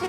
You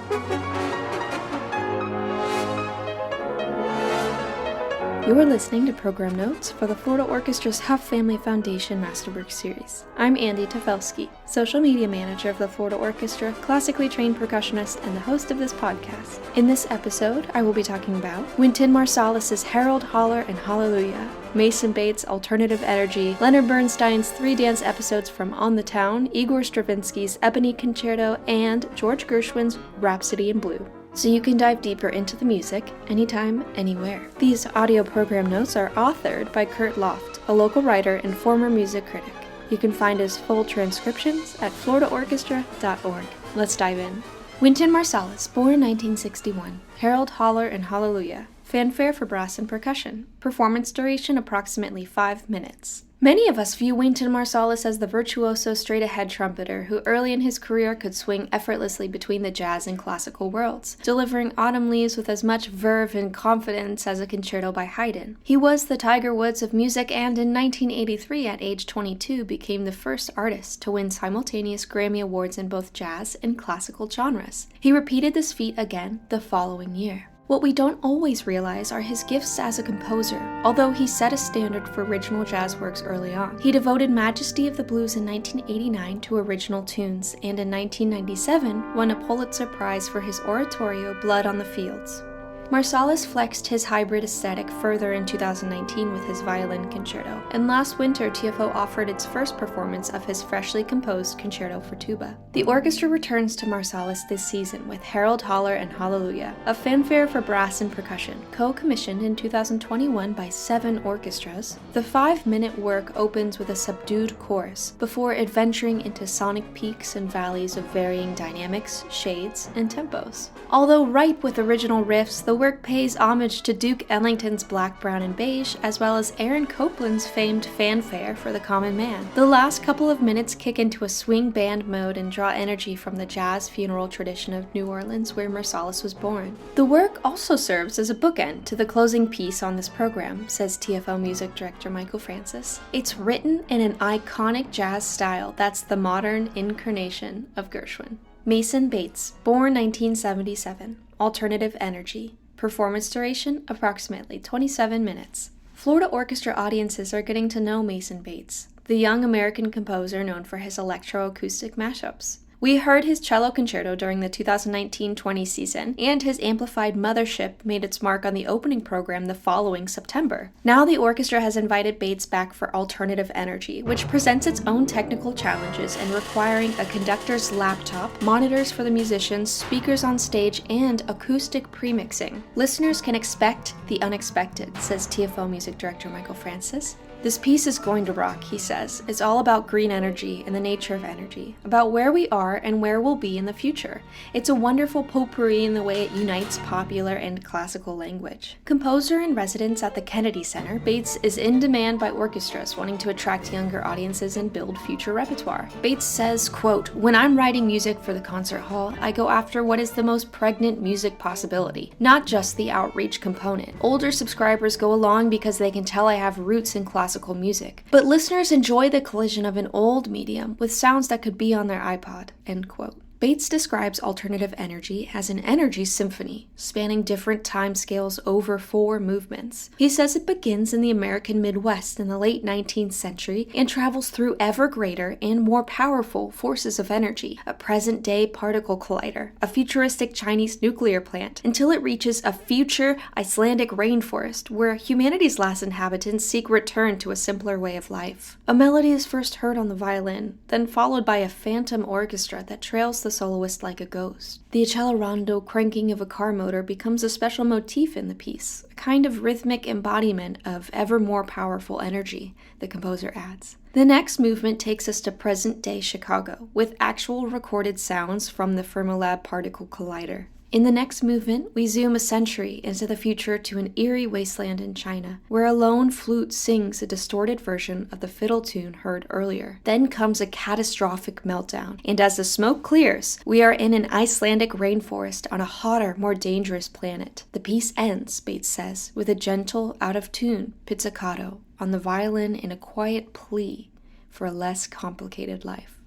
are listening to program notes for the Florida Orchestra's Huff Family Foundation Masterworks series. I'm Andy Tefelsky, social media manager of the Florida Orchestra, classically trained percussionist, and the host of this podcast. In this episode, I will be talking about Wynton Marsalis' Herald, Holler Hallelujah, Mason Bates' Alternative Energy, Leonard Bernstein's 3 dance episodes from On the Town, Igor Stravinsky's Ebony Concerto, and George Gershwin's Rhapsody in Blue. So you can dive deeper into the music anytime, anywhere. These audio program notes are authored by Kurt Loft, a local writer and former music critic. You can find his full transcriptions at floridaorchestra.org. Let's dive in. Wynton Marsalis, born 1961. Herald, Holler Hallelujah. Fanfare for brass and percussion. Performance duration approximately 5 minutes. Many of us view Wynton Marsalis as the virtuoso straight-ahead trumpeter who early in his career could swing effortlessly between the jazz and classical worlds, delivering Autumn Leaves with as much verve and confidence as a concerto by Haydn. He was the Tiger Woods of music and in 1983, at age 22, became the first artist to win simultaneous Grammy Awards in both jazz and classical genres. He repeated this feat again the following year. What we don't always realize are his gifts as a composer. Although he set a standard for original jazz works early on, he devoted Majesty of the Blues in 1989 to original tunes, and in 1997 won a Pulitzer Prize for his oratorio Blood on the Fields. Marsalis flexed his hybrid aesthetic further in 2019 with his violin concerto, and last winter TFO offered its first performance of his freshly composed concerto for tuba. The orchestra returns to Marsalis this season with Herald, Holler Hallelujah, a fanfare for brass and percussion, co-commissioned in 2021 by 7 orchestras. The 5-minute work opens with a subdued chorus, before adventuring into sonic peaks and valleys of varying dynamics, shades, and tempos. Although ripe with original riffs, the work pays homage to Duke Ellington's Black, Brown, and Beige, as well as Aaron Copland's famed fanfare for the common man. The last couple of minutes kick into a swing band mode and draw energy from the jazz funeral tradition of New Orleans, where Marsalis was born. The work also serves as a bookend to the closing piece on this program, says TFO music director Michael Francis. It's written in an iconic jazz style that's the modern incarnation of Gershwin. Mason Bates, born 1977. Alternative Energy. Performance duration, approximately 27 minutes. Florida Orchestra audiences are getting to know Mason Bates, the young American composer known for his electroacoustic mashups. We heard his cello concerto during the 2019-20 season, and his amplified Mothership made its mark on the opening program the following September. Now the orchestra has invited Bates back for Alternative Energy, which presents its own technical challenges and requiring a conductor's laptop, monitors for the musicians, speakers on stage, and acoustic premixing. Listeners can expect the unexpected, says TFO music director Michael Francis. This piece is going to rock, he says. It's all about green energy and the nature of energy, about where we are and where we'll be in the future. It's a wonderful potpourri in the way it unites popular and classical language. Composer in residence at the Kennedy Center, Bates is in demand by orchestras wanting to attract younger audiences and build future repertoire. Bates says, quote, "When I'm writing music for the concert hall, I go after what is the most pregnant music possibility, not just the outreach component. Older subscribers go along because they can tell I have roots in classical music, but listeners enjoy the collision of an old medium with sounds that could be on their iPod," end quote. Bates describes Alternative Energy as an energy symphony, spanning different time scales over 4 movements. He says it begins in the American Midwest in the late 19th century and travels through ever greater and more powerful forces of energy, a present-day particle collider, a futuristic Chinese nuclear plant, until it reaches a future Icelandic rainforest where humanity's last inhabitants seek return to a simpler way of life. A melody is first heard on the violin, then followed by a phantom orchestra that trails the soloist like a ghost. The accelerando cranking of a car motor becomes a special motif in the piece, a kind of rhythmic embodiment of ever more powerful energy, the composer adds. The next movement takes us to present-day Chicago, with actual recorded sounds from the Fermilab particle collider. In the next movement, we zoom a century into the future to an eerie wasteland in China, where a lone flute sings a distorted version of the fiddle tune heard earlier. Then comes a catastrophic meltdown, and as the smoke clears, we are in an Icelandic rainforest on a hotter, more dangerous planet. The piece ends, Bates says, with a gentle, out-of-tune pizzicato on the violin in a quiet plea for a less complicated life.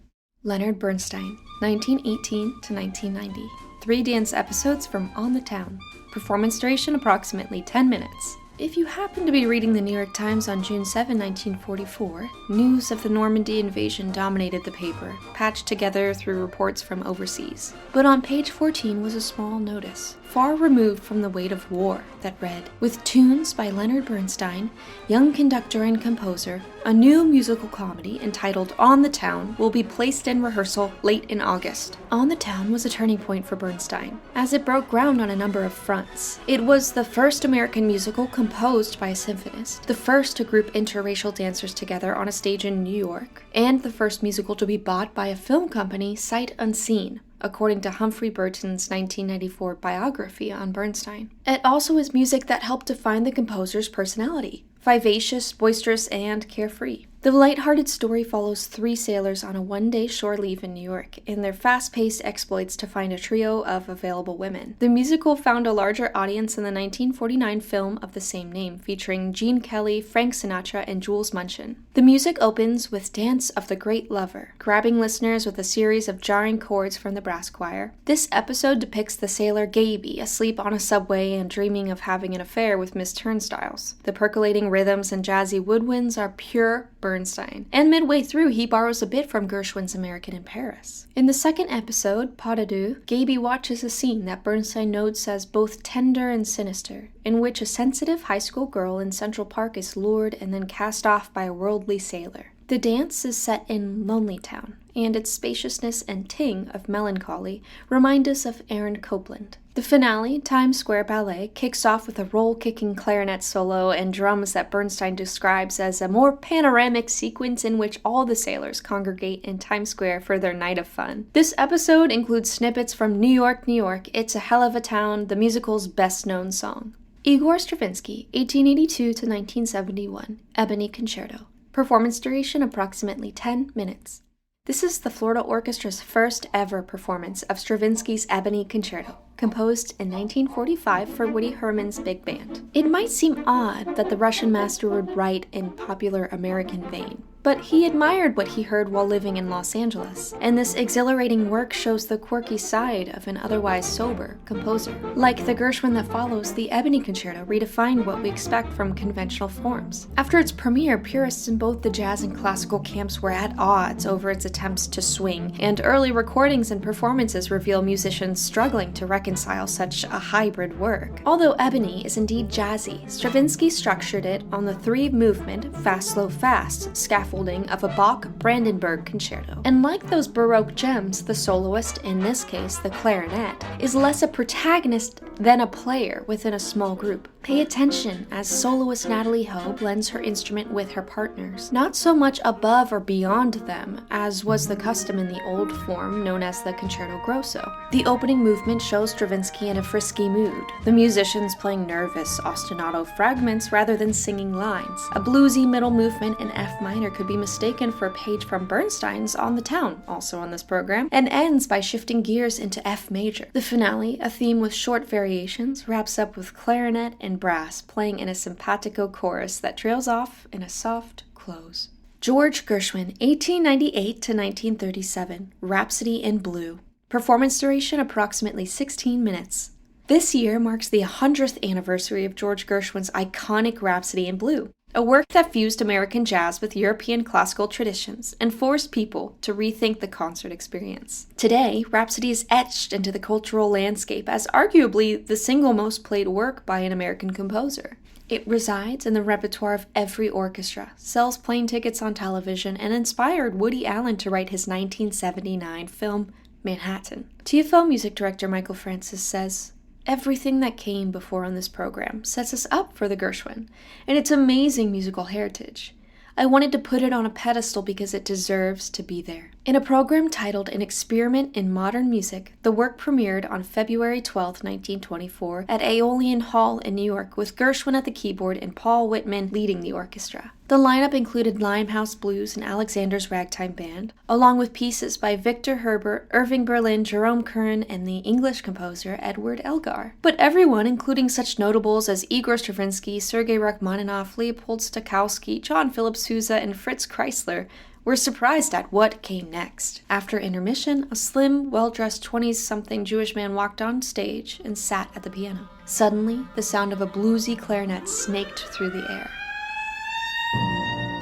Leonard Bernstein, 1918 to 1990. 3 dance episodes from On the Town. Performance duration approximately 10 minutes. If you happen to be reading the New York Times on June 7, 1944, news of the Normandy invasion dominated the paper, patched together through reports from overseas. But on page 14 was a small notice, far removed from the weight of war, that read, "With tunes by Leonard Bernstein, young conductor and composer, a new musical comedy entitled On the Town will be placed in rehearsal late in August." On the Town was a turning point for Bernstein, as it broke ground on a number of fronts. It was the first American musical composed by a symphonist, the first to group interracial dancers together on a stage in New York, and the first musical to be bought by a film company sight unseen, according to Humphrey Burton's 1994 biography on Bernstein. It also is music that helped define the composer's personality: vivacious, boisterous, and carefree. The lighthearted story follows 3 sailors on a one-day shore leave in New York in their fast-paced exploits to find a trio of available women. The musical found a larger audience in the 1949 film of the same name, featuring Gene Kelly, Frank Sinatra, and Jules Munchin. The music opens with Dance of the Great Lover, grabbing listeners with a series of jarring chords from the brass choir. This episode depicts the sailor Gaby asleep on a subway and dreaming of having an affair with Miss Turnstiles. The percolating rhythms and jazzy woodwinds are pure Bernstein, and midway through he borrows a bit from Gershwin's American in Paris. In the second episode, Pas de deux, Gaby watches a scene that Bernstein notes as both tender and sinister, in which a sensitive high school girl in Central Park is lured and then cast off by a worldly sailor. The dance is set in Lonely Town, and its spaciousness and ting of melancholy remind us of Aaron Copland. The finale, Times Square Ballet, kicks off with a roll-kicking clarinet solo and drums that Bernstein describes as a more panoramic sequence in which all the sailors congregate in Times Square for their night of fun. This episode includes snippets from New York, New York, It's a Hell of a Town, the musical's best-known song. Igor Stravinsky, 1882 to 1971, Ebony Concerto. Performance duration approximately 10 minutes. This is the Florida Orchestra's first ever performance of Stravinsky's Ebony Concerto, composed in 1945 for Woody Herman's big band. It might seem odd that the Russian master would write in popular American vein, but he admired what he heard while living in Los Angeles, and this exhilarating work shows the quirky side of an otherwise sober composer. Like the Gershwin that follows, the Ebony Concerto redefined what we expect from conventional forms. After its premiere, purists in both the jazz and classical camps were at odds over its attempts to swing, and early recordings and performances reveal musicians struggling to reconcile such a hybrid work. Although Ebony is indeed jazzy, Stravinsky structured it on the 3-movement, fast, slow, fast scaffolding of a Bach Brandenburg concerto. And like those Baroque gems, the soloist, in this case the clarinet, is less a protagonist than a player within a small group. Pay attention as soloist Natalie Hoe blends her instrument with her partners, not so much above or beyond them, as was the custom in the old form known as the concerto grosso. The opening movement shows Stravinsky in a frisky mood, the musicians playing nervous, ostinato fragments rather than singing lines. A bluesy middle movement in F minor could be mistaken for a page from Bernstein's On the Town, also on this program, and ends by shifting gears into F major. The finale, a theme with short variations, wraps up with clarinet and brass playing in a simpatico chorus that trails off in a soft close. George Gershwin, 1898 to 1937, Rhapsody in Blue. Performance duration approximately 16 minutes. This year marks the 100th anniversary of George Gershwin's iconic Rhapsody in Blue, a work that fused American jazz with European classical traditions and forced people to rethink the concert experience. Today, Rhapsody is etched into the cultural landscape as arguably the single most played work by an American composer. It resides in the repertoire of every orchestra, sells plane tickets on television, and inspired Woody Allen to write his 1979 film, Manhattan. TFL music director Michael Francis says, "Everything that came before on this program sets us up for the Gershwin and its amazing musical heritage. I wanted to put it on a pedestal because it deserves to be there." In a program titled An Experiment in Modern Music, the work premiered on February 12, 1924 at Aeolian Hall in New York with Gershwin at the keyboard and Paul Whitman leading the orchestra. The lineup included Limehouse Blues and Alexander's Ragtime Band, along with pieces by Victor Herbert, Irving Berlin, Jerome Kern, and the English composer Edward Elgar. But everyone, including such notables as Igor Stravinsky, Sergei Rachmaninoff, Leopold Stokowski, John Philip Sousa, and Fritz Kreisler, were surprised at what came next. After intermission, a slim, well-dressed 20-something Jewish man walked on stage and sat at the piano. Suddenly, the sound of a bluesy clarinet snaked through the air.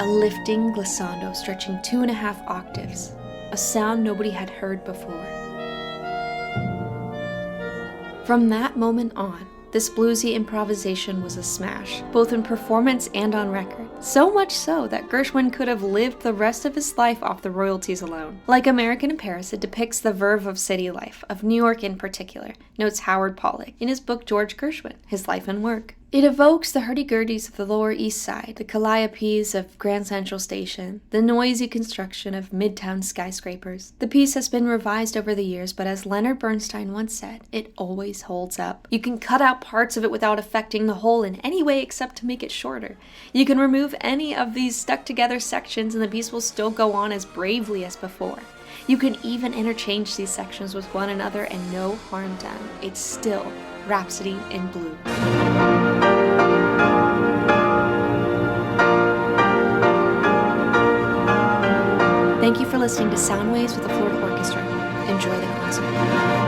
A lifting glissando stretching 2.5 octaves, a sound nobody had heard before. From that moment on, this bluesy improvisation was a smash, both in performance and on record. So much so that Gershwin could have lived the rest of his life off the royalties alone. Like American in Paris, it depicts the verve of city life, of New York in particular, notes Howard Pollack in his book George Gershwin, His Life and Work. It evokes the hurdy-gurdies of the Lower East Side, the calliopes of Grand Central Station, the noisy construction of midtown skyscrapers. The piece has been revised over the years, but as Leonard Bernstein once said, it always holds up. You can cut out parts of it without affecting the whole in any way except to make it shorter. You can remove any of these stuck-together sections and the piece will still go on as bravely as before. You can even interchange these sections with one another and no harm done. It's still Rhapsody in Blue. Thank you for listening to Sound Waves with the Florida Orchestra. Enjoy the concert.